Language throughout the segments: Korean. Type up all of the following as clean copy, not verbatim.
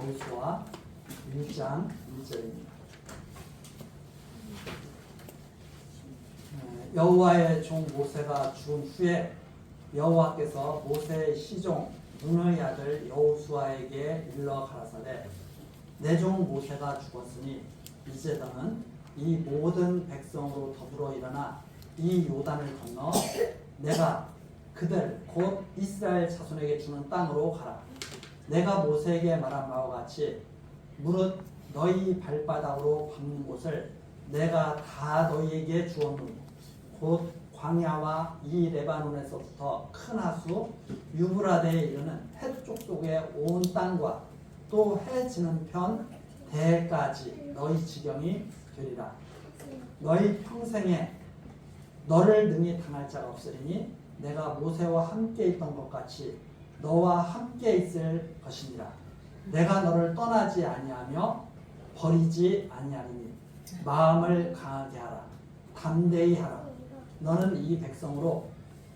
여호수아 1장 1절입니다. 여호와의 종 모세가 죽은 후에 여호와께서 모세의 시종 눈의 아들 여호수아에게 일러 가라사대 내 종 모세가 죽었으니 이제 너는 이 모든 백성으로 더불어 일어나 이 요단을 건너 내가 그들 곧 이스라엘 자손에게 주는 땅으로 가라. 내가 모세에게 말한 바와 같이 무릇 너희 발바닥으로 밟는 곳을 내가 다 너희에게 주었노니 곧 광야와 이 레바논에서부터 큰 하수 유브라데에 이르는 해쪽 속의 온 땅과 또 해 지는 편 대까지 너희 지경이 되리라. 너희 평생에 너를 능히 당할 자가 없으리니 내가 모세와 함께 있던 것 같이 너와 함께 있을 것이니라. 내가 너를 떠나지 아니하며 버리지 아니하리니 마음을 강하게 하라. 담대히 하라. 너는 이 백성으로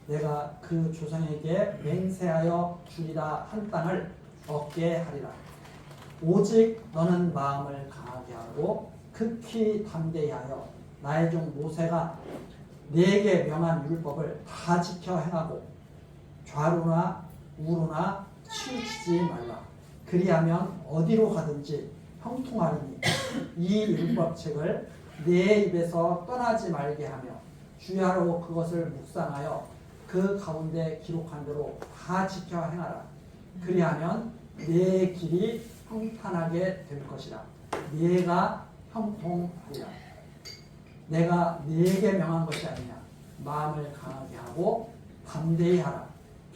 내가 그 조상에게 맹세하여 주리라 한 땅을 얻게 하리라. 오직 너는 마음을 강하게 하고 극히 담대히 하여 나의 종 모세가 네게 명한 율법을 다 지켜 행하고 좌로나 우로나 치우치지 말라. 그리하면 어디로 가든지 형통하리니 이 율법책을 네 입에서 떠나지 말게 하며 주야로 그것을 묵상하여 그 가운데 기록한 대로 다 지켜 행하라. 그리하면 네 길이 평탄하게 될 것이라. 네가 형통하리라. 내가 네게 명한 것이 아니냐. 마음을 강하게 하고 담대히 하라.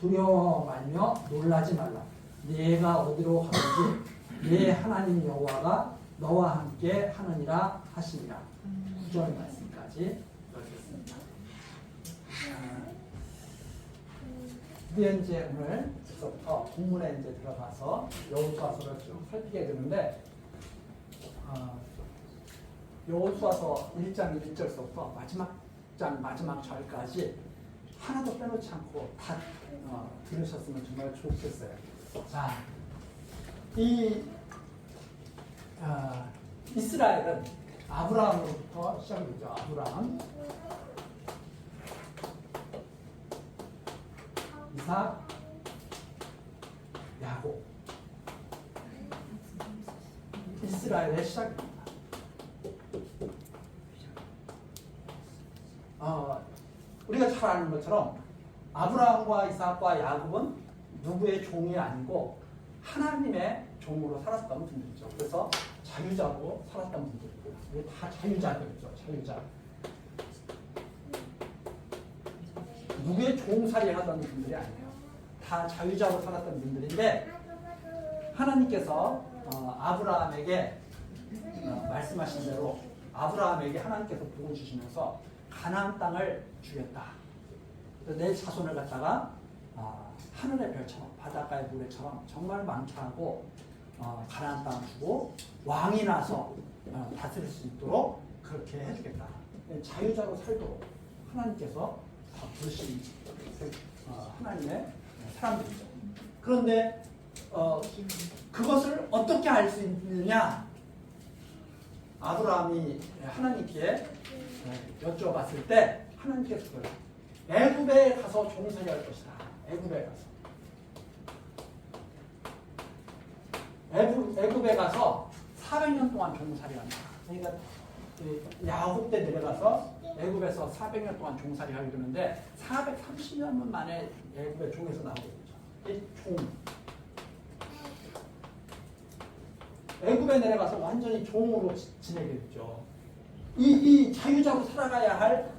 두려워 말며 놀라지 말라. 네가 어디로 가든지 네 하나님 여호와가 너와 함께 하느니라 하시니라. 9절 말씀까지 읽겠습니다. 드디어 이제 오늘부터 본문에 이제 들어가서 여호수아서를 쭉 살피게 되는데 여호수아서 1장 1절서부터 마지막 장 마지막 절까지 하나도 빼놓지 않고 다 들으셨으면 정말 좋겠어요. 자, 이 이스라엘은 아브라함으로부터 시작되죠. 아브라함, 이삭, 야곱. 이스라엘의 시작입니다. 우리가 잘 아는 것처럼 아브라함과 이삭과 야곱은 누구의 종이 아니고 하나님의 종으로 살았던 분들이죠. 그래서 자유자로 살았던 분들이고요. 이게 다 자유자들이죠. 자유자. 누구의 종살이 하던 분들이 아니에요. 다 자유자로 살았던 분들인데 하나님께서 아브라함에게 말씀하신 대로 아브라함에게 하나님께서 복을 주시면서 가나안 땅을 주겠다. 내 자손을 갖다가 하늘의 별처럼 바닷가의 모래처럼 정말 많게하고 가나안 땅을 주고 왕이 나서 다스릴 수 있도록 그렇게 해주겠다. 자유자로 살도록 하나님께서 부르신 하나님의 사람들이죠. 그런데 그것을 어떻게 알 수 있느냐? 아브라함이 하나님께 여쭤봤을 때 하나님께서 그래요. 애굽에 가서 종살이 할 것이다. 애굽에 가서. 애굽에 가서 400년 동안 종살이 한다. 그러니까 야곱 때 내려가서 애굽에서 400년 동안 종살이 하게 되는데 430년 만에 애굽의 종에서 나오게 되죠. 이 종. 애굽에 내려가서 완전히 종으로 지내게 됐죠. 이 자유자로 살아가야 할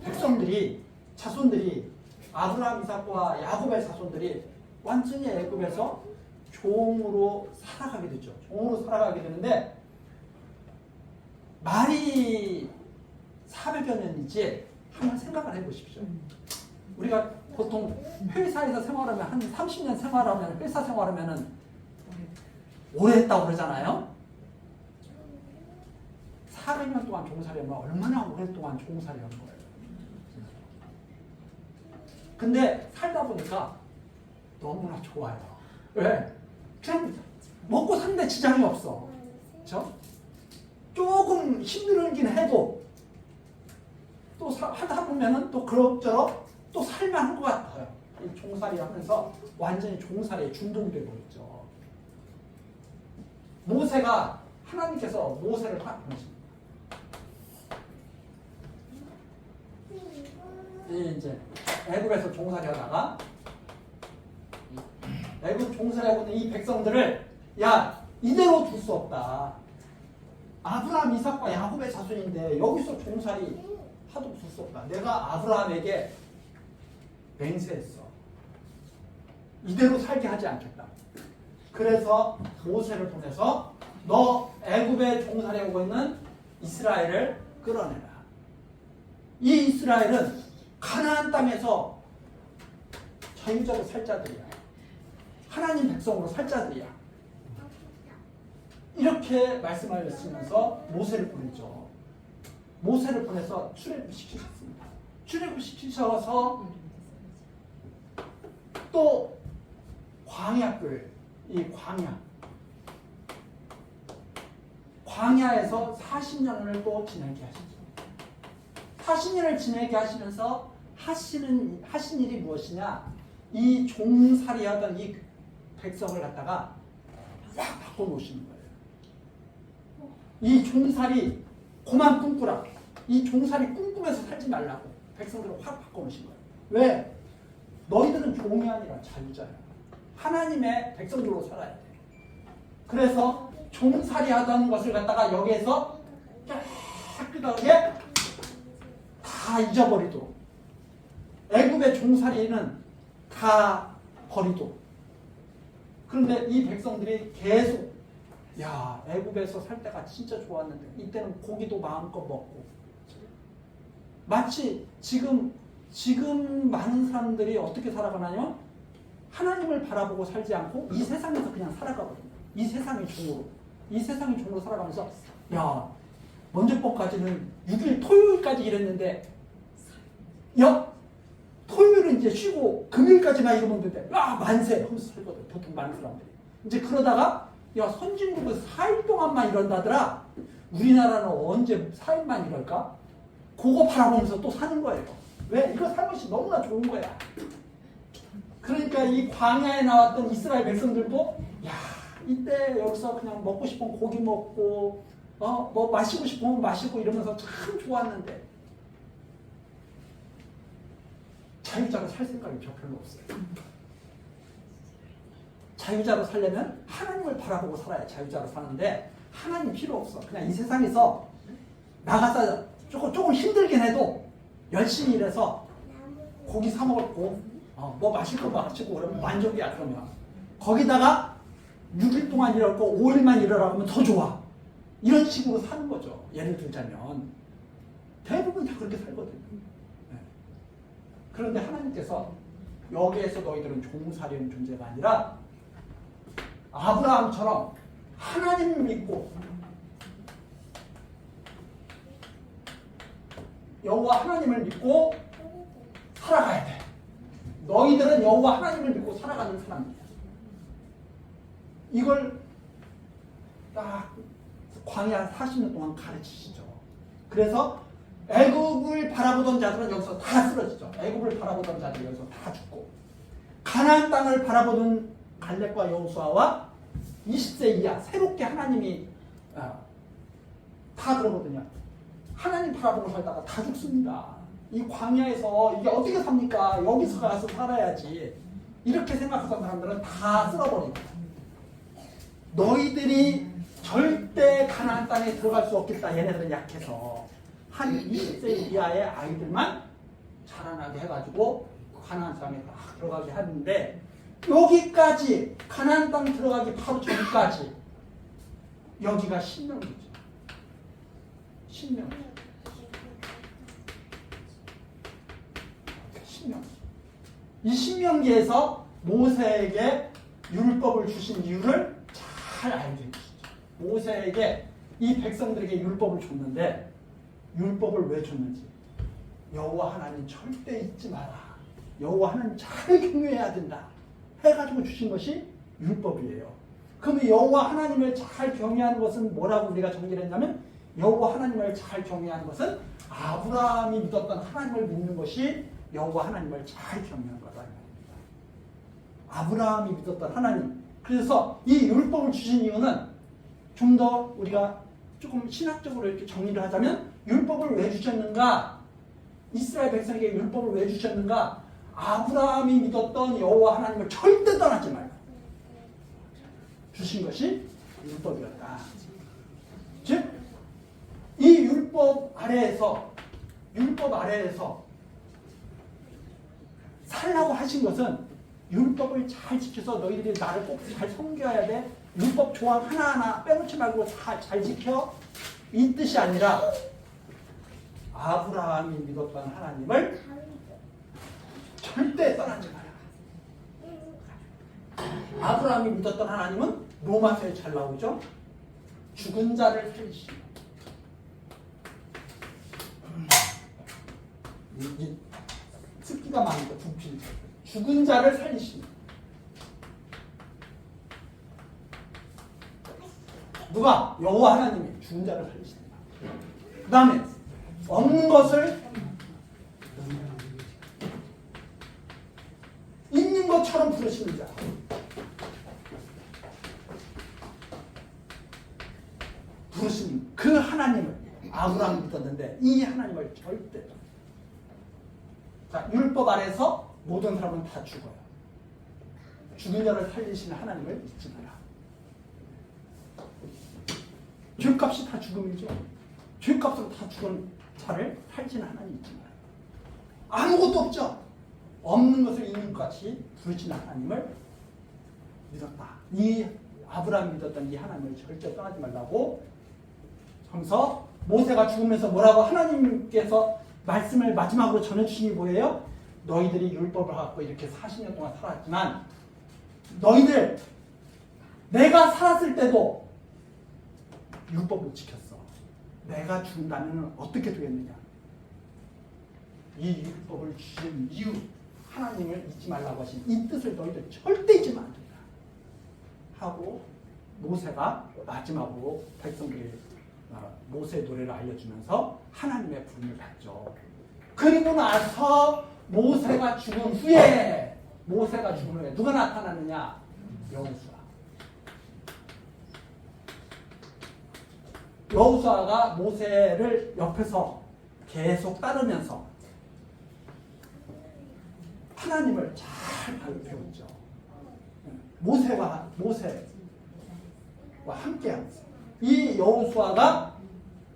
백성들이 자손들이 아브라함, 이삭과 야곱의 자손들이 완전히 애굽에서 종으로 살아가게 되죠. 종으로 살아가게 되는데 말이 400여 년이지 한번 생각을 해보십시오. 우리가 보통 회사에서 생활하면 한 30년 생활하면 회사 생활하면은 오래 했다고 그러잖아요. 400년 동안 종살이하면 얼마나 오랫동안 종살이한 거예요. 근데 살다 보니까 너무나 좋아요. 왜? 그냥 먹고 사는데 지장이 없어. 그렇죠? 조금 힘들긴 해도 또 하다 보면은 또 그럭저럭 또 살만한 것 같아요. 이 종살이 하면서 완전히 종살이에 중독이 되버렸죠. 모세가 하나님께서 모세를 보내십니다. 이제 애굽에서 종살이하다가 애굽 종살이하고 있는 이 백성들을 야 이대로 둘 수 없다. 아브라함, 이삭과 야곱의 자손인데 여기서 종살이 하도 둘 수 없다. 내가 아브라함에게 맹세했어. 이대로 살게 하지 않겠다. 그래서 모세를 보내서 너 애굽에 종살이하고 있는 이스라엘을 끌어내라. 이 이스라엘은 가나안 땅에서 자유자로 살 자들이야. 하나님 백성으로 살 자들이야. 이렇게 말씀하시면서 모세를 보냈죠. 모세를 보내서 출애굽시키셨습니다. 출애굽시키셔서 또 광야길, 이 광야에서 40년을 또 지내게 하시죠. 40년을 지내게 하시면서 하신 일이 무엇이냐? 이 종살이하던 이 백성을 갖다가 확 바꿔놓으시는 거예요. 이 종살이 그만 꿈꾸라. 이 종살이 꿈꾸면서 살지 말라고 백성들을 확 바꿔놓으신 거예요. 왜? 너희들은 종이 아니라 자유자야. 하나님의 백성들로 살아야 돼. 그래서 종살이 하던 것을 갖다가 여기에서 깨끗하게 다 잊어버리도록, 애굽의 종살이는 다 버리도록. 그런데 이 백성들이 계속 야 애굽에서 살 때가 진짜 좋았는데 이때는 고기도 마음껏 먹고, 마치 지금 많은 사람들이 어떻게 살아가나요? 하나님을 바라보고 살지 않고 이 세상에서 그냥 살아가거든요. 이 세상의 종으로 살아가면서 야 먼저 번까지는 6일 토요일까지 일했는데 야 토요일은 이제 쉬고 금요일까지만 이러면 되는데 야 만세 하면서 살거든. 보통 많은 사람들이 이제 그러다가 야 선진국은 4일 동안만 이런다더라. 우리나라는 언제 4일만 이럴까? 그거 바라보면서 또 사는 거예요. 왜? 이거 살 것이 너무나 좋은 거야. 그러니까 이 광야에 나왔던 이스라엘 백성들도 야 이때 여기서 그냥 먹고 싶으면 고기 먹고 뭐 마시고 싶으면 마시고 이러면서 참 좋았는데 자유자로 살 생각이 별로 없어요. 자유자로 살려면 하나님을 바라보고 살아야 자유자로 사는데 하나님 필요 없어. 그냥 이 세상에서 나가서 조금 힘들긴 해도 열심히 일해서 고기 사 먹고 뭐 마실 거 마시고 그러면 만족이야. 그러면 거기다가 6일 동안 일할 거 5일만 일하라 하면 더 좋아. 이런 식으로 사는 거죠. 예를 들자면 대부분 다 그렇게 살거든요. 네. 그런데 하나님께서 여기에서 너희들은 종살이인 존재가 아니라 아브라함처럼 하나님을 믿고 여호와 하나님을 믿고 살아가야 돼. 너희들은 여호와 하나님을 믿고 살아가는 사람이야. 이걸 딱 광야 40년 동안 가르치시죠. 그래서 애굽을 바라보던 자들은 여기서 다 쓰러지죠. 애굽을 바라보던 자들이 여기서 다 죽고, 가나안 땅을 바라보던 갈렙과 여호수아와 20세 이하 새롭게 하나님이 다 그러거든요. 하나님 바라보고 살다가 다 죽습니다. 이 광야에서 이게 어떻게 삽니까? 여기서 가서 살아야지. 이렇게 생각하던 사람들은 다 쓸어버립니다. 너희들이 절대 가나안 땅에 들어갈 수 없겠다. 얘네들은 약해서 한 20세 이하의 아이들만 자라나게 해가지고 가나안 땅에 딱 들어가게 하는데, 여기까지 가나안 땅 들어가기 바로 전까지 여기가 신명기죠. 신명기. 이 신명기에서 모세에게 율법을 주신 이유를 잘 알게 해주시죠. 모세에게 이 백성들에게 율법을 줬는데 율법을 왜 줬는지, 여호와 하나님 절대 잊지 마라. 여호와 하나님 잘 경외해야 된다 해가지고 주신 것이 율법이에요. 그럼 여호와 하나님을 잘 경외하는 것은 뭐라고 우리가 정리를 했냐면 여호와 하나님을 잘 경외하는 것은 아브라함이 믿었던 하나님을 믿는 것이 여호와 하나님을 잘 경외하는 거다. 아브라함이 믿었던 하나님. 그래서 이 율법을 주신 이유는 좀 더 우리가 조금 신학적으로 이렇게 정리를 하자면 율법을 왜 주셨는가? 이스라엘 백성에게 율법을 왜 주셨는가? 아브라함이 믿었던 여호와 하나님을 절대 떠나지 말고 주신 것이 율법이었다. 즉, 이 율법 아래에서 살라고 하신 것은 율법을 잘 지켜서 너희들이 나를 꼭 잘 섬겨야 돼. 율법 조항 하나하나 빼놓지 말고 잘 지켜. 이 뜻이 아니라 아브라함이 믿었던 하나님을 절대 떠나지 마라. 아브라함이 믿었던 하나님은 로마서에 잘 나오죠. 죽은 자를 살리시고 이 습기가 많으니까 두필 죽은 자를 살리시고 누가? 여호와 하나님이 죽은 자를 살리신다. 그 다음에 없는 것을 있는 것처럼 부르시는 자. 부르신 그 하나님을 아브라함이 믿었는데 이 하나님을 절대. 자, 율법 아래서 모든 사람은 다 죽어요. 죽은 자를 살리시는 하나님을 믿지 마라. 죄값이 다 죽음이죠. 죄값으로 다 죽은 자를 살리시는 하나님 믿지 마라. 아무것도 없죠. 없는 것을 있는 것 같이 부르시는 하나님을 믿었다. 이 아브라함이 믿었던 이 하나님을 절대 떠나지 말라고 하면서 모세가 죽으면서 뭐라고 하나님께서 말씀을 마지막으로 전해주신 게 뭐예요? 너희들이 율법을 갖고 이렇게 40년 동안 살았지만 너희들 내가 살았을 때도 율법을 지켰어. 내가 죽는다면 어떻게 되겠느냐? 이 율법을 주신 이유 하나님을 잊지 말라고 하신 이 뜻을 너희들 절대 잊지 말라 하고 모세가 마지막으로 백성들이 모세 노래를 알려주면서 하나님의 부름을 받죠. 그리고 나서 모세가 죽은 후에 누가 나타나느냐? 여호수아. 여호수아가 모세를 옆에서 계속 따르면서 하나님을 잘 배웠죠. 모세와 함께하면서 이 여호수아가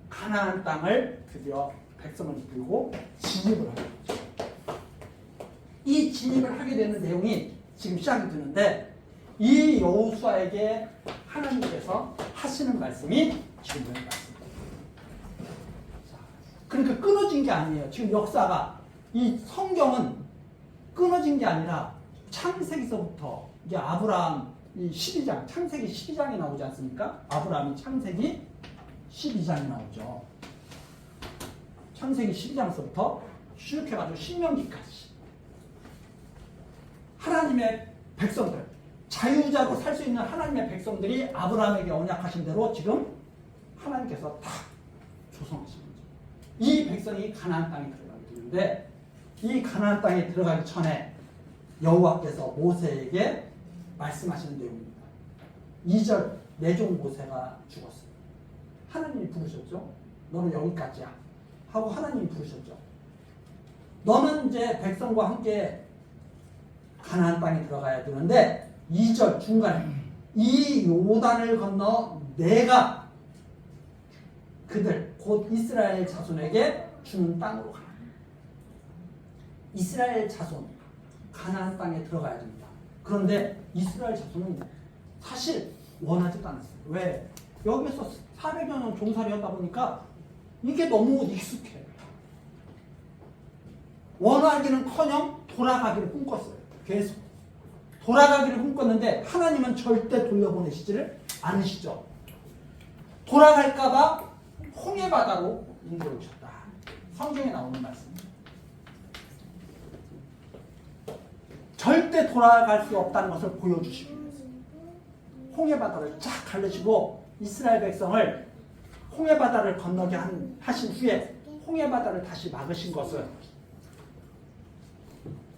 가나안 땅을 드디어 백성을 이끌고 진입을 하게 되죠. 이 진입을 하게 되는 내용이 지금 시작이 되는데 이 여호수아에게 하나님께서 하시는 말씀이 지금 여기 말씀입니다. 그러니까 끊어진 게 아니에요. 지금 역사가 이 성경은 끊어진 게 아니라 창세기서부터 이게 아브라함 이 12장, 창세기 12장이 나오지 않습니까? 아브라함이 창세기 12장이 나오죠. 창세기 12장서부터 쭉 해가지고 신명기까지 하나님의 백성들, 자유자로 살 수 있는 하나님의 백성들이 아브라함에게 언약하신 대로 지금 하나님께서 다 조성하신 거죠. 이 백성이 가나안 땅에 들어가게 되는데 이 가나안 땅에 들어가기 전에 여호와께서 모세에게 말씀하시는 내용입니다. 2절 내 종 모세가 죽었어요. 하나님이 부르셨죠. 너는 여기까지야 하고 하나님이 부르셨죠. 너는 이제 백성과 함께 가나안 땅에 들어가야 되는데 2절 중간에 이 요단을 건너 내가 그들 곧 이스라엘 자손에게 주는 땅으로 가라. 이스라엘 자손 가나안 땅에 들어가야 됩니다. 그런데 이스라엘 자손은 사실 원하지도 않았어요. 왜? 여기서 400여 년 종살이 하다 보니까 이게 너무 익숙해요. 원하기는커녕 돌아가기를 꿈꿨어요. 계속 돌아가기를 꿈꿨는데 하나님은 절대 돌려보내시지를 않으시죠. 돌아갈까봐 홍해 바다로 인도해 오셨다. 성경에 나오는 말씀입니다. 절대 돌아갈 수 없다는 것을 보여주시기 위해서 홍해 바다를 쫙 가르시고 이스라엘 백성을 홍해 바다를 건너게 하신 후에 홍해 바다를 다시 막으신 것은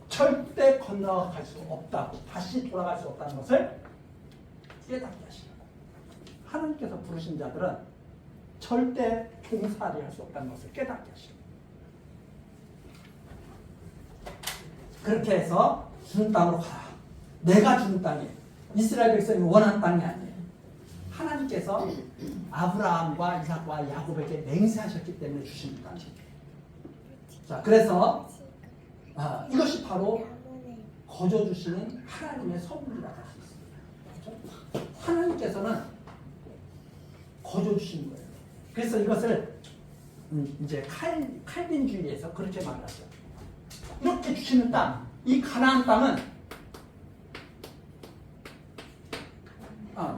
절대 건너갈 수 없다고, 다시 돌아갈 수 없다는 것을 깨닫게 하시라고. 하나님께서 부르신 자들은 절대 종살이 할 수 없다는 것을 깨닫게 하시라고. 그렇게 해서 주는 땅으로 가라. 내가 주는 땅이 이스라엘 백성이 원하는 땅이 아니에요. 하나님께서 아브라함과 이삭과 야곱에게 맹세하셨기 때문에 주신 땅이에요. 자, 그래서 이것이 바로 거저 주시는 하나님의 선물이라고 할 수 있습니다. 그렇죠? 하나님께서는 거저 주시는 거예요. 그래서 이것을 이제 칼빈주의에서 그렇게 말하죠. 이렇게 주시는 땅, 이 가나안 땅은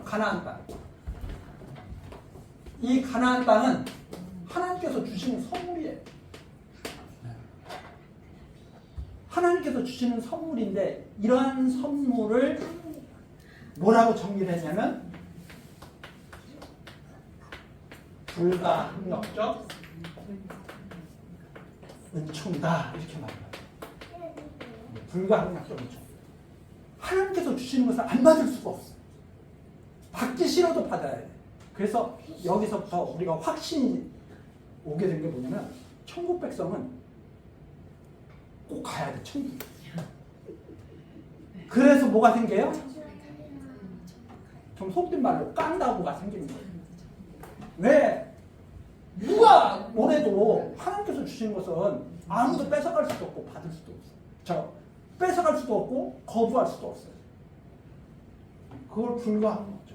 가나안 땅. 이 가나안 땅은 하나님께서 주시는 선물이에요. 하나님께서 주시는 선물인데 이러한 선물을 뭐라고 정리를 했냐면 불가항력적 은총이다 이렇게 말합니다. 불가항력적 은총. 하나님께서 주시는 것을 안 받을 수가 없어요. 받기 싫어도 받아야 돼. 그래서 여기서부터 우리가 확신이 오게 된 게 뭐냐면 천국 백성은 꼭 가야 돼. 천국. 그래서 뭐가 생겨요? 좀 속된 말로 깐다고가 생기는 거예요. 왜? 누가 뭐래도 하나님께서 주시는 것은 아무도 뺏어갈 수도 없고 받을 수도 없어요. 뺏어갈 수도 없고 거부할 수도 없어요. 그걸 불가하는 거죠.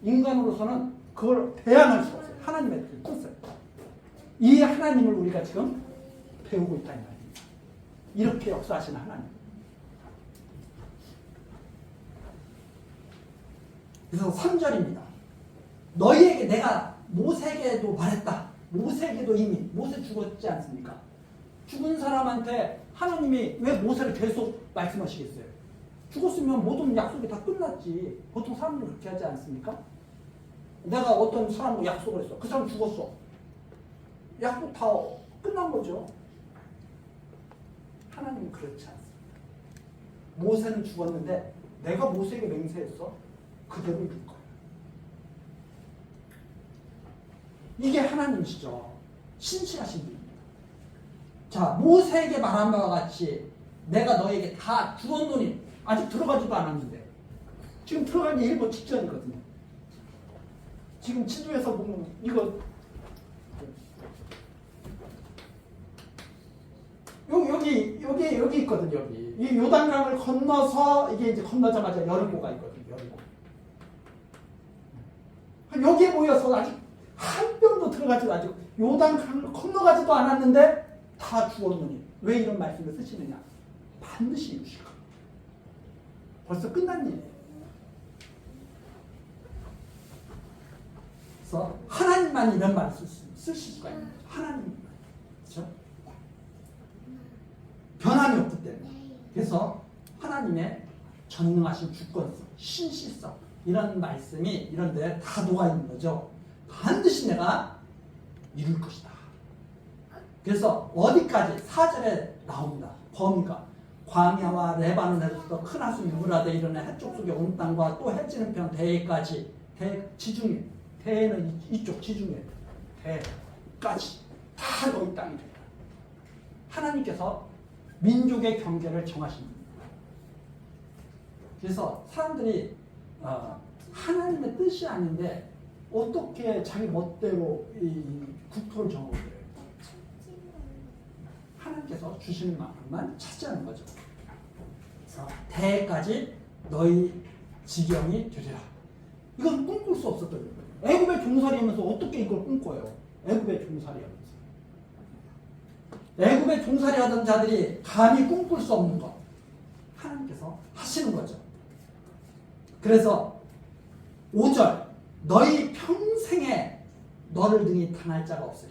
인간으로서는 그걸 대항할 수 없어요. 하나님의 뜻을. 이 하나님을 우리가 지금 배우고 있다는 말입니다. 이렇게 역사하시는 하나님. 그래서 3절입니다. 너희에게 내가 모세에게도 말했다. 모세에게도 이미 모세 죽었지 않습니까? 죽은 사람한테 하나님이 왜 모세를 계속 말씀하시겠어요? 죽었으면 모든 약속이 다 끝났지. 보통 사람들은 그렇게 하지 않습니까? 내가 어떤 사람과 약속을 했어. 그 사람 죽었어. 약속 다 끝난 거죠. 하나님은 그렇지 않습니다. 모세는 죽었는데 내가 모세에게 맹세했어. 그대로 이룰 거야. 이게 하나님이시죠. 신실하신 분입니다. 자, 모세에게 말한 바와 같이 내가 너에게 다 주었노니 아직 들어가지도 않았는데 지금 들어가기 일보 직전이거든요. 지금 지도에서 보면 이거 여기 있거든요. 여기 이 요단강을 건너서 이게 이제 건너자마자 여리고가 있거든요. 여리고. 여기에 모여서 아직 한 뼘도 들어가지도 아직 요단강을 건너가지도 않았는데 다 죽었느니 왜 이런 말씀을 쓰시느냐? 반드시 이루실 겁니다. 벌써 끝난 일이에요. 그래서 하나님만 이런 말을 쓰실 수가 있는 거죠. 하나님만. 그렇죠? 변함이 없기 때문에. 그래서 하나님의 전능하신 주권성, 신실성 이런 말씀이 이런 데 다 녹아있는 거죠. 반드시 내가 이룰 것이다. 그래서 어디까지 4절에 나옵니다. 범위가 광야와 레바논에서부터 큰 하수 유브라데 이르는 해쪽 속에 온 땅과 또 해지는 편 대해까지 지중해 대해는 이쪽 지중해 대까지 다 너희 땅이 된다. 하나님께서 민족의 경계를 정하십니다. 그래서 사람들이 하나님의 뜻이 아닌데 어떻게 자기 멋대로 이 국토를 정하고 그래요? 하나님께서 주시는 만큼만 차지하는 거죠. 그래서 대까지 너희 지경이 되리라. 이건 꿈꿀 수 없었던 거예요. 애굽의 종살이하면서 어떻게 이걸 꿈꿔요? 애굽의 종살이하면서. 애굽의 종살이하던 자들이 감히 꿈꿀 수 없는 것 하나님께서 하시는 거죠. 그래서 5절 너희 평생에 너를 등이 당할 자가 없으리.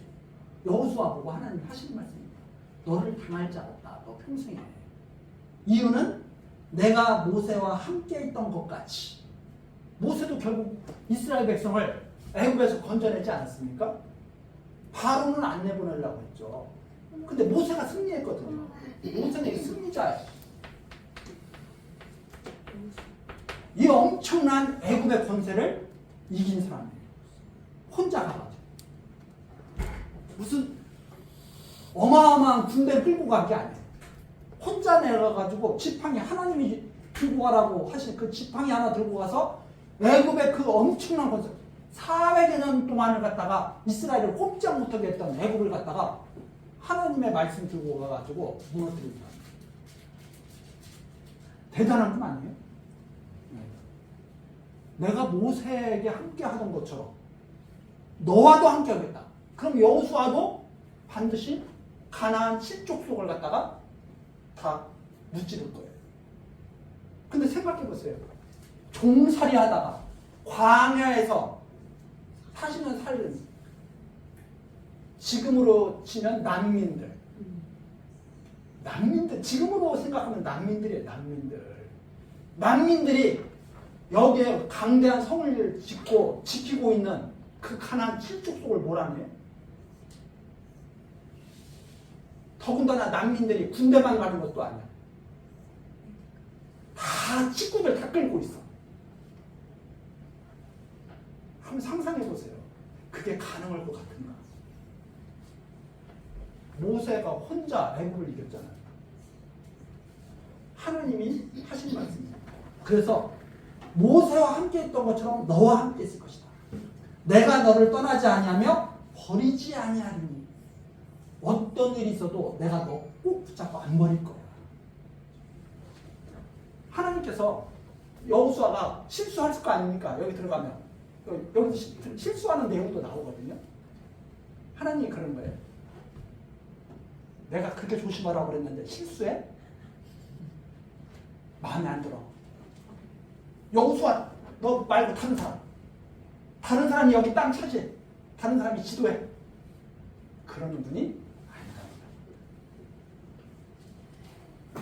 여호수아 보고 하나님 하시는 말씀입니다. 너를 당할 자가 없다. 너 평생에. 이유는 내가 모세와 함께 있던 것 같이 모세도 결국 이스라엘 백성을 애굽에서 건져내지 않았습니까? 바로는 안 내보내려고 했죠. 근데 모세가 승리했거든요. 모세는 승리자예요. 이 엄청난 애굽의 권세를 이긴 사람이에요. 혼자 가가지고. 무슨 어마어마한 군대를 끌고 간 게 아니에요. 혼자 내려가지고 지팡이 하나님이 들고 가라고 하신 그 지팡이 하나 들고 가서 애굽의 그 엄청난 권세 400여 년 동안을 갖다가 이스라엘을 꼼짝 못하게 했던 애굽을 갖다가 하나님의 말씀 들고 가가지고 무너뜨립니다. 대단한 분 아니에요? 내가 모세에게 함께 하던 것처럼 너와도 함께 하겠다. 그럼 여호수아도 반드시 가나안 7족속을 갖다가 다 무찌를 거예요. 근데 생각해 보세요. 종살이 하다가 광야에서 사시는 살은 지금으로 치면 난민들, 지금으로 생각하면 난민들이에요. 난민들이 여기에 강대한 성을 짓고 지키고 있는 그 가나안 7족속을 몰아내요. 더군다나 난민들이 군대만 가는 것도 아니야. 다 식구들 다 끌고 있어. 한번 상상해 보세요. 그게 가능할 것 같은가? 모세가 혼자 애굽을 이겼잖아요. 하나님이 하신 말씀이에요. 그래서 모세와 함께 했던 것처럼 너와 함께 있을 것이다. 내가 너를 떠나지 아니하며 버리지 아니하리니 어떤 일이 있어도 내가 너 꼭 붙잡고 안 버릴 거야. 하나님께서 여호수아가 실수할 거 아닙니까? 여기 들어가면 여기 실수하는 내용도 나오거든요. 하나님이 그런 거예요. 내가 그렇게 조심하라고 그랬는데 실수해? 마음에 안 들어. 여호수아 너 말고 다른 사람이 여기 땅 차지해. 다른 사람이 지도해. 그러는 분이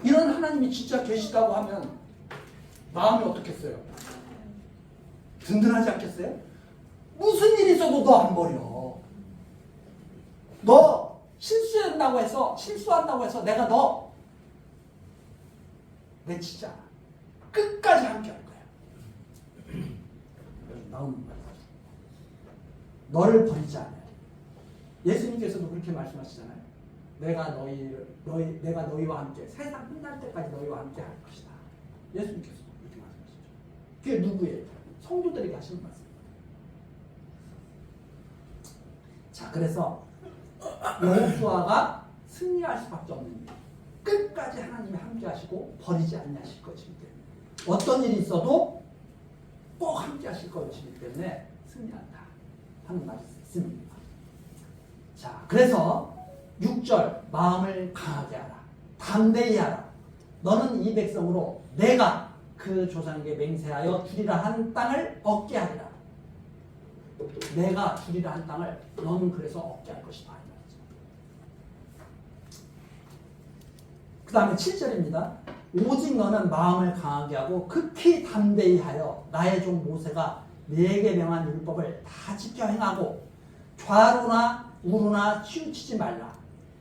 이런 하나님이 진짜 계시다고 하면 마음이 어떻겠어요? 든든하지 않겠어요? 무슨 일이 있어도 너 안 버려. 너 실수한다고 해서 내가 너 내치자. 끝까지 함께 할 거야. 여기 나오는 말. 너를 버리지 않아요. 예수님께서도 그렇게 말씀하시잖아요. 내가 너희와 함께 세상 끝날 때까지 너희와 함께 할 것이다. 예수님께서도 그렇게 말씀하시죠. 그게 누구예요? 성도들에게 하시는 말씀입니다. 자, 그래서 여호수아가 승리할 수밖에 없는 이유. 끝까지 하나님이 함께 하시고 버리지 아니하실 것이기 때문에 어떤 일이 있어도 꼭 함께 하실 것이기 때문에 승리한다 하는 말이 있습니다. 자, 그래서 6절 마음을 강하게 하라. 담대히 하라. 너는 이 백성으로 내가 그 조상에게 맹세하여 주리라 한 땅을 얻게 하리라. 내가 주리라 한 땅을 너는 그래서 얻게 할 것이다. 그 다음에 7절입니다. 오직 너는 마음을 강하게 하고 극히 담대히 하여 나의 종 모세가 네게 명한 율법을 다 지켜 행하고 좌로나 우로나 치우치지 말라.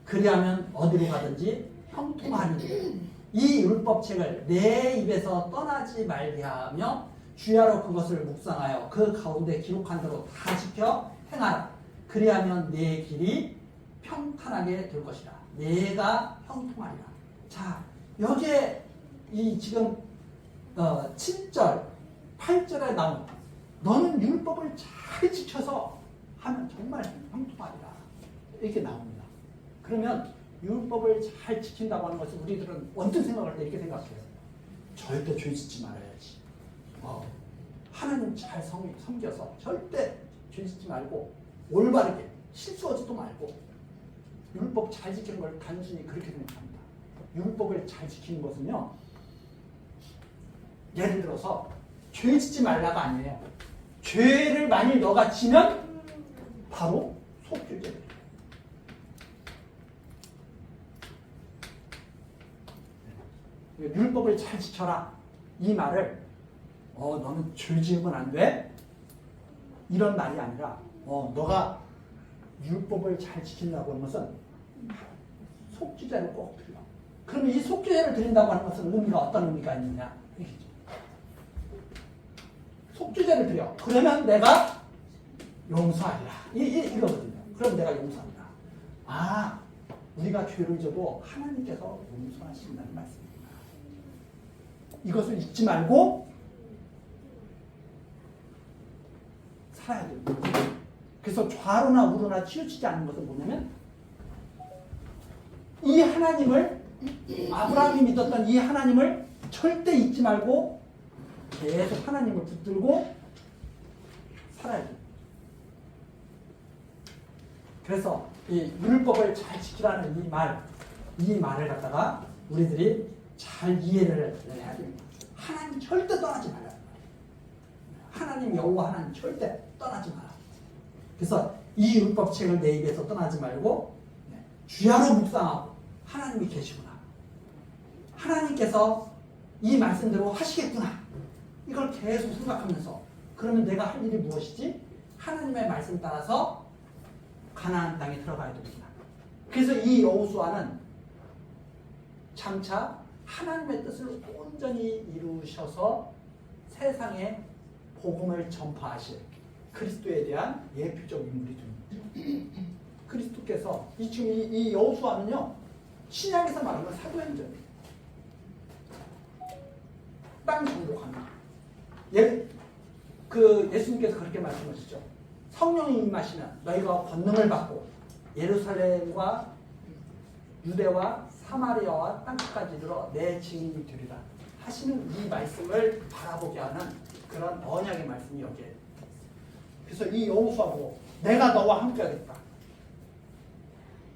그리하면 어디로 가든지 형통하리니 이 율법책을 내 입에서 떠나지 말게 하며 주야로 그것을 묵상하여 그 가운데 기록한 대로 다 지켜 행하라. 그리하면 내 길이 평탄하게 될 것이라. 내가 형통하리라. 자, 여기에 이 지금 7절, 8절에 나온 너는 율법을 잘 지켜서 하면 정말 형통하리라. 이렇게 나옵니다. 그러면 율법을 잘 지킨다고 하는 것은 우리들은 언뜻 생각할 때 이렇게 생각해요. 절대 죄 짓지 말아야지. 하나님 잘 섬겨서 절대 죄 짓지 말고 올바르게 실수하지도 말고 율법 잘 지키는 걸 단순히 그렇게 생각합니다. 율법을 잘 지키는 것은요. 예를 들어서 죄 짓지 말라가 아니에요. 죄를 만일 너가 지면 바로 속죄죄. 율법을 잘 지켜라. 이 말을 너는 죄 지으면 안 돼? 이런 말이 아니라 너가 율법을 잘 지킨다고 하는 것은 속죄제를 꼭 드려. 그러면 이 속죄제를 드린다고 하는 것은 의미가 어떤 의미가 있느냐? 이거죠. 속죄제를 드려. 그러면 내가 용서하리라. 이거거든요. 그럼 내가 용서한다. 우리가 죄를 져도 하나님께서 용서하신다는 말씀입니다. 이것을 잊지 말고 살아야 됩니다. 그래서 좌로나 우로나 치우치지 않는 것은 뭐냐면 이 하나님을 아브라함이 믿었던 이 하나님을 절대 잊지 말고 계속 하나님을 붙들고 살아야 됩니다. 그래서 이 율법을 잘 지키라는 이 말을 갖다가 우리들이 잘 이해를 해야 됩니다. 하나님 절대 떠나지 말라. 하나님 여호와 하나님 절대 떠나지 마라. 그래서 이 율법책을 내 입에서 떠나지 말고 주야로 묵상하고 하나님이 계시구나. 하나님께서 이 말씀대로 하시겠구나. 이걸 계속 생각하면서 그러면 내가 할 일이 무엇이지? 하나님의 말씀 따라서 가나안 땅에 들어가야 되겠구나. 그래서 이 여호수아는 장차 하나님의 뜻을 온전히 이루셔서 세상에 복음을 전파하실 그리스도에 대한 예표적 인물이 됩니다. 그리스도께서 이 여호수아는요, 신약에서 말하면 사도행전이에요. 땅 정복합니다. 예수님께서 그렇게 말씀하셨죠. 성령이 임하시면 너희가 권능을 받고 예루살렘과 유대와 사마리아와 땅끝까지 이르러 내 증인이 되리라 하시는 이 말씀을 바라보게 하는 그런 언약의 말씀이 여기에 있어요. 그래서 이 여호수아도 내가 너와 함께 하겠다.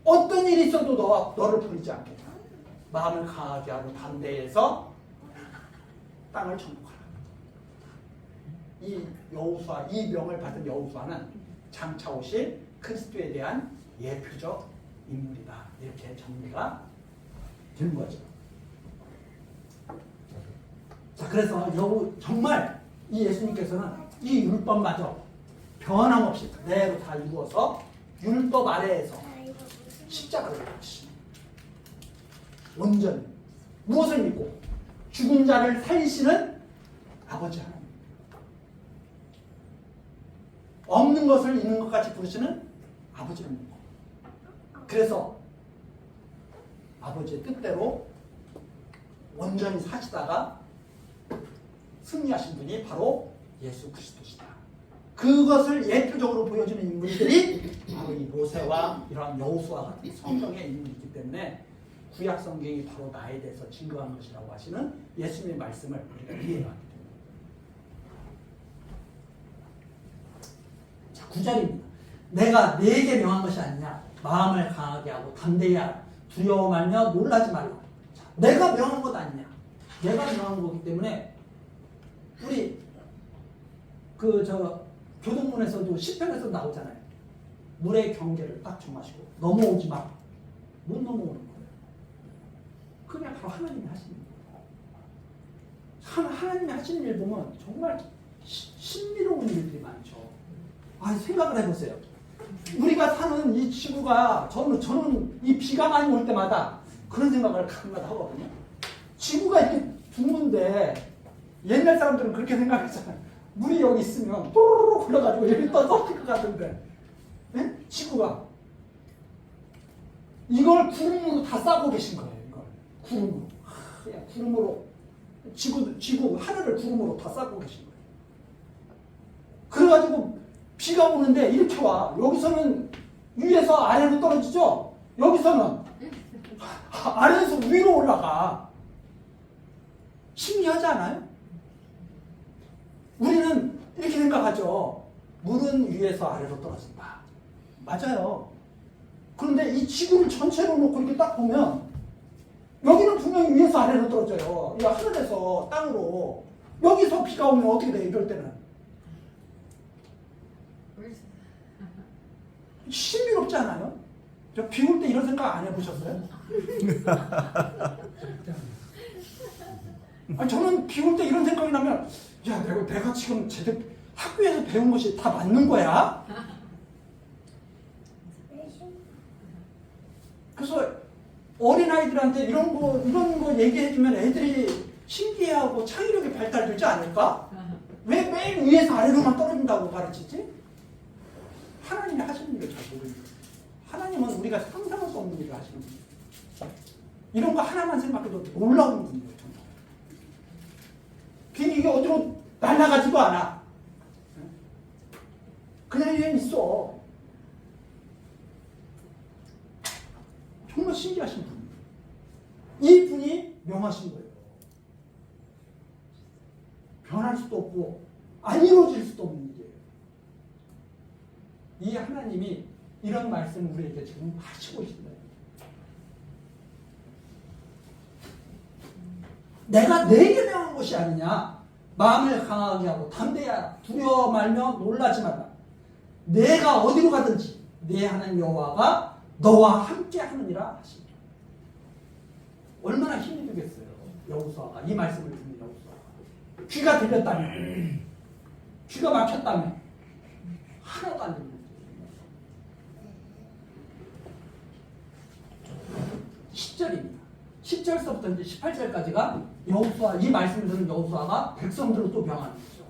어떤 일이 있어도 너를 버리지 않겠다. 마음을 강하게 하고 담대해서 땅을 정복하라. 이 여호수아, 이 명을 받은 여호수아는 장차 오실 그리스도에 대한 예표적 인물이다. 이렇게 정리가 되는 거죠. 자, 그래서 정말 이 예수님께서는 이 율법마저 변함없이 그대로 다 이루어서 율법 아래에서 십자가를 지십니다. 온전히 무엇을 믿고 죽은 자를 살리시는 아버지 하나님, 없는 것을 있는 것 같이 부르시는 아버지를 믿고, 그래서 아버지의 뜻대로 온전히 사시다가 승리하신 분이 바로 예수 그리스도시다. 그것을 예표적으로 보여주는 인물들이 바로 이 모세와 이러한 여호수아 같은 성경의 인물이기 때문에 구약 성경이 바로 나에 대해서 증거한 것이라고 하시는 예수님의 말씀을 우리가 이해하게 됩니다. 자, 9절입니다. 내가 네게 명한 것이 아니냐. 마음을 강하게 하고 담대히 하라. 두려워 말며 놀라지 말라. 자, 내가 명한 것 아니냐. 내가 명한 거기 때문에 우리 교동문에서도 시편에서 나오잖아요. 물의 경계를 딱 정하시고 넘어오지 마. 못 넘어오는 거예요. 그게 바로 하나님이 하시는 거예요. 하나님이 하시는 일 보면 정말 신비로운 일들이 많죠. 생각을 해보세요. 우리가 사는 이 지구가 저는 이 비가 많이 올 때마다 그런 생각을 가끔가다 하거든요. 지구가 이렇게 둥근데 옛날 사람들은 그렇게 생각했잖아요. 물이 여기 있으면 또르르 흘러가지고 여기 떠질 것 같은데, 네? 지구가 이걸 구름으로 다 싸고 계신 거예요. 이걸 구름으로, 그냥 구름으로 지구 하늘을 구름으로 다 싸고 계신 거예요. 그래가지고 비가 오는데 이렇게 와. 여기서는 위에서 아래로 떨어지죠. 여기서는 아래에서 위로 올라가. 신기하지 않아요? 우리는 이렇게 생각하죠. 물은 위에서 아래로 떨어진다. 맞아요. 그런데 이 지구를 전체로 놓고 이렇게 딱 보면 여기는 분명히 위에서 아래로 떨어져요. 이 하늘에서 땅으로. 여기서 비가 오면 어떻게 돼? 이럴 때는 신비롭지 않아요? 저 비 올 때 이런 생각 안 해보셨어요? 저는 비 올 때 이런 생각이 나면, 야, 내가 내가 지금 제대로 학교에서 배운 것이 다 맞는 거야? 그래서 어린아이들한테 이런 거 얘기해주면 애들이 신기해하고 창의력이 발달되지 않을까? 왜 매일 위에서 아래로만 떨어진다고 가르치지? 하나님이 하시는 일을 잘 모르니까. 하나님은 우리가 상상할 수 없는 일을 하시는 분이에요. 이런 거 하나만 생각해도 놀라운 분이에요. 정말. 괜히 이게 어디로 날아가지도 않아. 그냥 얘 있어. 정말 신기하신 분이에요. 이 분이 명하신 거예요. 변할 수도 없고 안 이루어질 수도 없는 일이에요. 이 하나님이 이런 말씀을 우리에게 지금 하시고 있습니다. 내가 내게 명한 것이 아니냐. 마음을 강하게 하고 담대하라. 두려워 말며 놀라지 말라. 내가 어디로 가든지 내 하나님 여호와가 너와 함께 하느니라 하십니다. 얼마나 힘이 되겠어요. 여호수아가 이 말씀을 듣는 여호수아가. 귀가 들렸다면, 귀가 막혔다면 하나도 안 됩니다. 10절입니다. 10절서부터 이제 18절까지가 여호수아, 이 말씀을 들은 여호수아가 백성들을 또 명하는 거죠.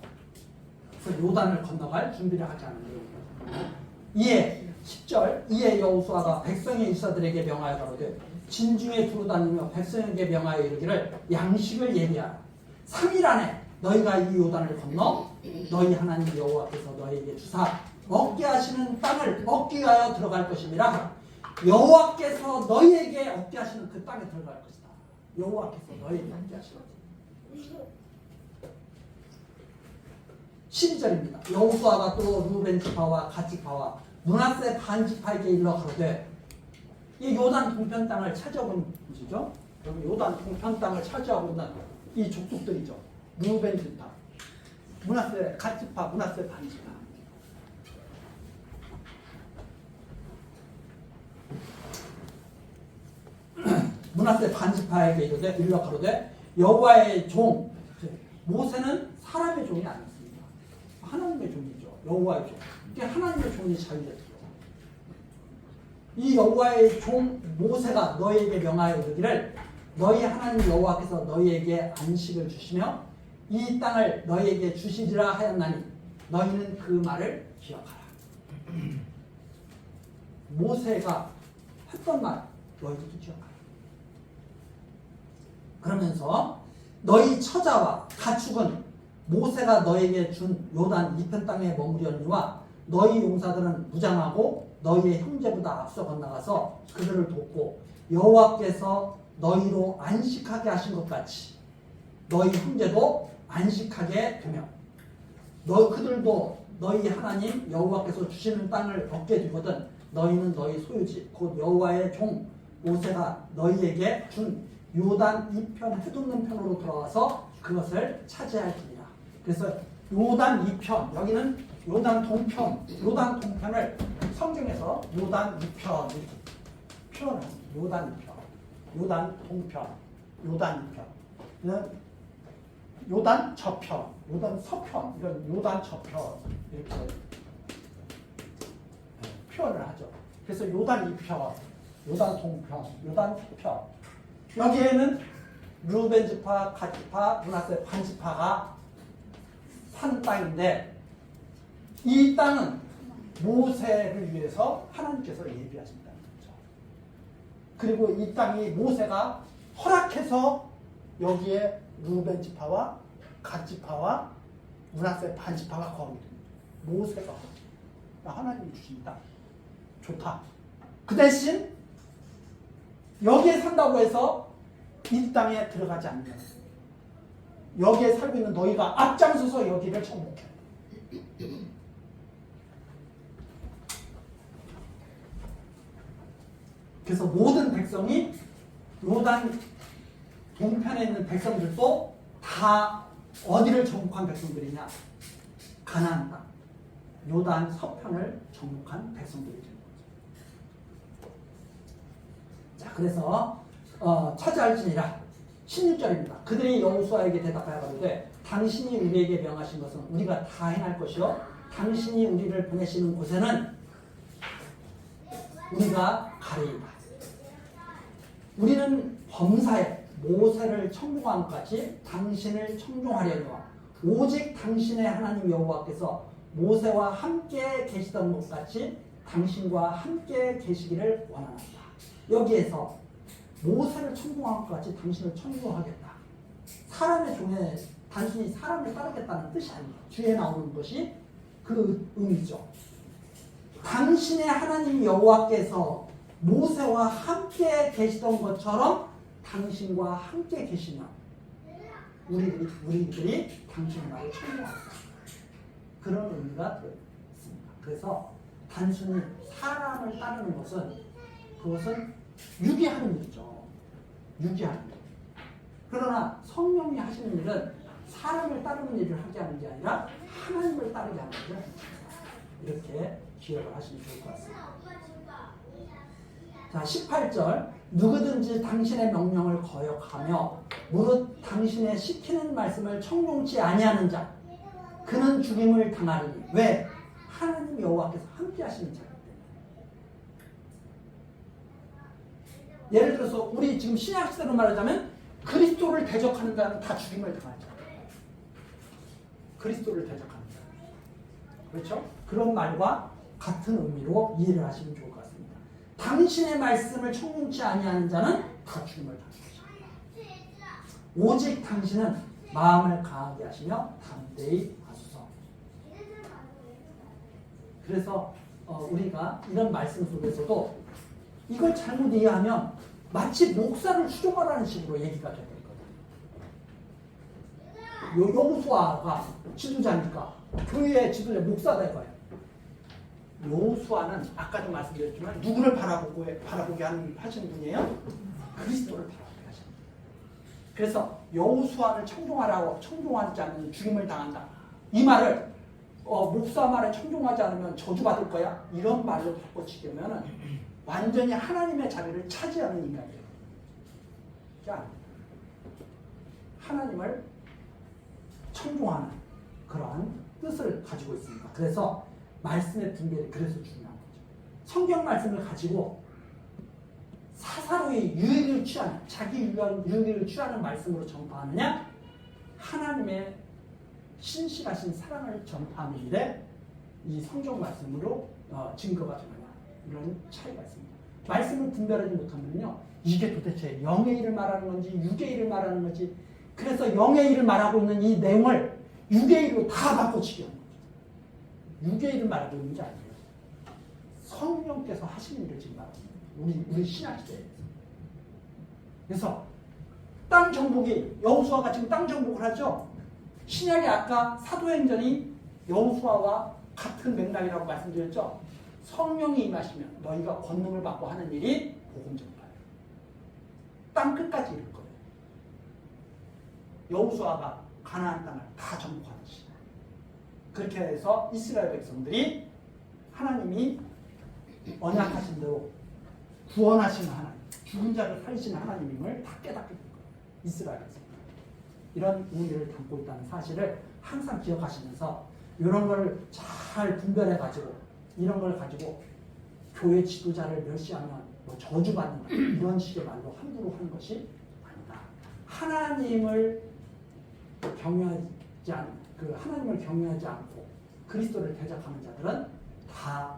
그래서 요단을 건너갈 준비를 하지 않은 거예요. 이에 10절, 이에 여호수아가 백성의 이사들에게 명하여 가로되 진중에 두루 다니며 백성에게 명하여 이르기를 양식을 예비하라. 3일 안에 너희가 이 요단을 건너 너희 하나님 여호와께서 너희에게 주사 얻게 하시는 땅을 얻기 위하여 들어갈 것임이라. 여호와께서 너희에게 얻게 하시는 그 땅에 들어갈 것이다. 여호와께서 너희에게 얻게 하시는 12절입니다. 여호수아가 또 루벤 지파와 갓 지파와 므낫세 반 지파에게 일러 가로되, 이 요단 동편 땅을 차지하고 있는 것이죠. 여기 요단 동편 땅을 차지하고 있는 이 족속들이죠. 루벤 지파, 므낫세 갓 지파, 므낫세 반 지파. 므낫세 반 지파에게 이르되 일러 가로되 여호와의 종 모세는 사람의 종이 아니었습니다. 하나님의 종이죠. 여호와의 종. 이게 하나님의 종이 자유했죠. 이 여호와의 종 모세가 너희에게 명하여 이르기를 너희 하나님 여호와께서 너희에게 안식을 주시며 이 땅을 너희에게 주시리라 하였나니 너희는 그 말을 기억하라. 모세가 했던 말 너희들도 기억하라. 그러면서 너희 처자와 가축은 모세가 너에게 준 요단 이편 땅에 머무렸니와 너희 용사들은 무장하고 너희의 형제보다 앞서 건너가서 그들을 돕고 여호와께서 너희로 안식하게 하신 것 같이 너희 형제도 안식하게 되며 그들도 너희 하나님 여호와께서 주시는 땅을 얻게 되거든 너희는 너희 소유지 곧 여호와의 종 모세가 너희에게 준 요단 이편 해돋는 편으로 돌아와서 그것을 차지할지니라. 그래서 요단 이편, 여기는 요단 동편, 요단 동편을 성경에서 요단 이편 이렇게 표현합니다. 요단 이편, 요단 동편, 요단 이편. 요단 저편, 요단 서편, 이런 요단 저편 이렇게 표현을 하죠. 그래서 요단 이편, 요단 동편, 요단 서편. 여기에는 루벤 지파, 갓 지파, 므낫세 반 지파가 산 땅인데 이 땅은 모세를 위해서 하나님께서 예비하신다는 거죠. 그리고 이 땅이 모세가 허락해서 여기에 루벤 지파와 갓 지파와 므낫세 반 지파가 거하게 됩니다. 모세가 하나님이 주신 땅 좋다. 그 대신 여기에 산다고 해서 이 땅에 들어가지 않는다. 여기에 살고 있는 너희가 앞장서서 여기를 정복해. 그래서 모든 백성이 요단 동편에 있는 백성들도 다 어디를 정복한 백성들이냐? 가나안 땅, 요단 서편을 정복한 백성들이 되는 거죠. 자, 그래서 차지할지니라 16절입니다. 그들이 여호수아에게 대답하여 가로되 당신이 우리에게 명하신 것은 우리가 다 행할 것이요 당신이 우리를 보내시는 곳에는 우리가 가리이다. 우리는 범사에 모세를 청종한 것 같이 당신을 청종하려니와 오직 당신의 하나님 여호와께서 모세와 함께 계시던 것 같이 당신과 함께 계시기를 원하노라. 여기에서 모세를 청종한 것 같이 당신을 청종하겠다. 사람의 종에 단순히 사람을 따르겠다는 뜻이 아닙니다. 뒤에 나오는 것이 그 의미죠. 당신의 하나님 여호와께서 모세와 함께 계시던 것처럼 당신과 함께 계시면 우리들이 당신의 말을 청종합니다. 그런 의미가 들어있습니다. 그래서 단순히 사람을 따르는 것은 그것은 유기하는 일이죠. 유기하는 일. 그러나 성령이 하시는 일은 사람을 따르는 일을 하게 하는 게 아니라 하나님을 따르게 하는 일을 합니다. 이렇게 기억을 하시면 좋을 것 같습니다. 자, 18절 누구든지 당신의 명령을 거역하며 무릇 당신의 시키는 말씀을 청종치 아니하는 자 그는 죽임을 당하리니 왜? 하나님 여호와께서 함께 하시는 자이기 때문에. 예를 들어서 우리 지금 신약 시대로 말하자면 그리스도를 대적하는 자는 다 죽임을 당하죠. 그리스도를 대적하는 자. 그렇죠? 그런 말과 같은 의미로 이해를 하시면 좋을 것 같습니다. 당신의 말씀을 청종치 아니하는 자는 다 죽임을 당하십니다. 오직 당신은 마음을 강하게 하시며 담대히 하소서. 그래서 우리가 이런 말씀 속에서도 이걸 잘못 이해하면 마치 목사를 추종하라는 식으로 얘기가 되거든요. 여호수아가 지도자니까 교회의 지도자 목사다 이거예요. 여호수아는 아까도 말씀드렸지만 누구를 바라보게 하시는 분이에요? 그리스도를 바라보게 하시는 분이에요. 그래서 여호수아를 청종하지 않으면 죽임을 당한다. 이 말을 목사 말에 청종하지 않으면 저주받을 거야. 이런 말로 바꿔치기면 완전히 하나님의 자리를 차지하는 인간이에요. 그러니까 하나님을 청종하는 그러한 뜻을 가지고 있습니다. 그래서 말씀의 분별이 그래서 중요한 거죠. 성경 말씀을 가지고 사사로이 유익을 취하는 자기 유익을 취하는 말씀으로 전파하느냐 하나님의 신실하신 사랑을 전파하는 일에 이 성경 말씀으로 증거가 되느냐 이런 차이가 있습니다. 말씀을 분별하지 못하면요 이게 도대체 영의 일을 말하는 건지 육의 일을 말하는 건지 그래서 영의 일을 말하고 있는 이 내용을 육의 일로 다 바꿔치기 하는 거죠. 육의 일을 말하고 있는 게 아니에요. 성령께서 하시는 일을 지금 말하는 거예요. 우리 신약시대에서. 그래서 땅 정복이 여호수아가 지금 땅 정복을 하죠. 신약이 아까 사도행전이 여호수아와 같은 맥락이라고 말씀드렸죠. 성령이 임하시면 너희가 권능을 받고 하는 일이 복음 전파예요. 땅 끝까지 이룰 거예요. 여호수아가 가나안 땅을 다 정복하듯이. 그렇게 해서 이스라엘 백성들이 하나님이 언약하신 대로 구원하시는 하나님, 죽은 자를 살리시는 하나님임을 다 깨닫게 된 거예요. 이스라엘 백성. 이런 의미를 담고 있다는 사실을 항상 기억하시면서 이런 걸 잘 분별해가지고 이런 걸 가지고 교회 지도자를 멸시하면 뭐 저주받는다 이런 식의 말로 함부로 하는 것이 아니다. 하나님을 경외하지 않고 그리스도를 대적하는 자들은 다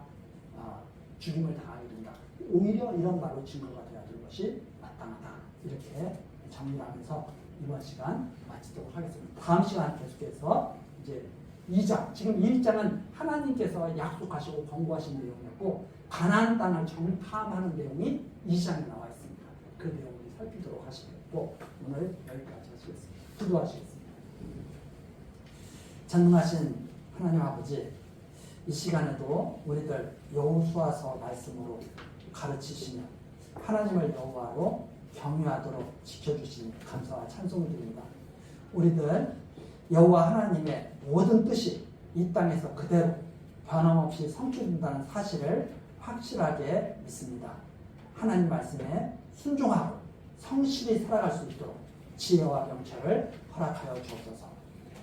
죽임을 당하게 된다. 오히려 이런 말로 증거가 되어야 될 것이 마땅하다. 이렇게 정리하면서 이번 시간 마치도록 하겠습니다. 다음 시간 계속해서 이제 2장, 지금 1장은 하나님께서 약속하시고 권고하신 내용이었고 가나안 땅을 정탐하는 내용이 2장에 나와 있습니다. 그 내용을 살피도록 하시겠고 오늘 여기까지 하시겠습니다. 기도하시겠습니다. 전능하신 하나님 아버지, 이 시간에도 우리들 여호수아서 말씀으로 가르치시며 하나님을 여호와로 경유하도록 지켜주시니 감사와 찬송을 드립니다. 우리들 여호와 하나님의 모든 뜻이 이 땅에서 그대로 변함없이 성취된다는 사실을 확실하게 믿습니다. 하나님 말씀에 순종하고 성실히 살아갈 수 있도록 지혜와 명철을 허락하여 주옵소서.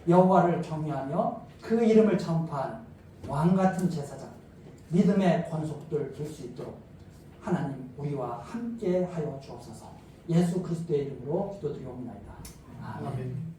여호와를 경외하며 그 이름을 전파하는 왕 같은 제사장, 믿음의 권속들 될 수 있도록 하나님 우리와 함께 하여 주옵소서. 예수 그리스도의 이름으로 기도드리옵나이다. 아멘.